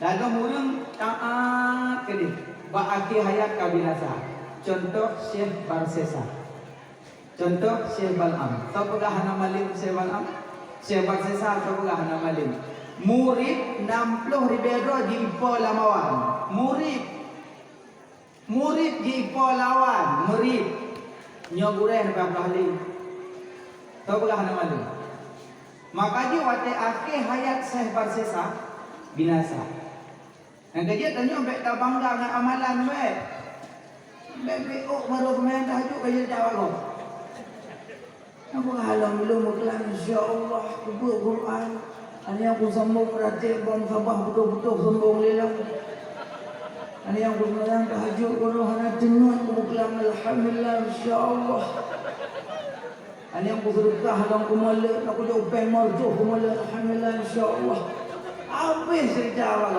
Lalu murung taat ke dia. Ba'aki hayat kabinasa. Contoh Syekh Barsesa. Contoh Syekh Bal'am. Tahu pegah nama malim Syekh Bal'am? Syekh Barsesa tahu pegah nama malim. Murid 60 ribedo di Ipoh Lamawan. Murid di Ipoh Lawan. Murid nyoguren berapa kali. Tahu pegah nama malim. Maka dia wate akhir hayat Syekh Barsesa binasa. Yang dia tanya baik tak bangga dengan amalan baik. Baik baru kemarin tajuk kerja jawab kau. Aku halang belum berkelan insya-Allah kubur Quran. Ini yang aku sambung ratib bang sabah betul-betul sambung lelang. Ini yang aku semayang tahajud Quran tenun berkelan alhamdulillah insya-Allah. Ini yang aku sedekah halang kumala aku dah upeng marjuh kumala alhamdulillah insya-Allah. Habis cerita awak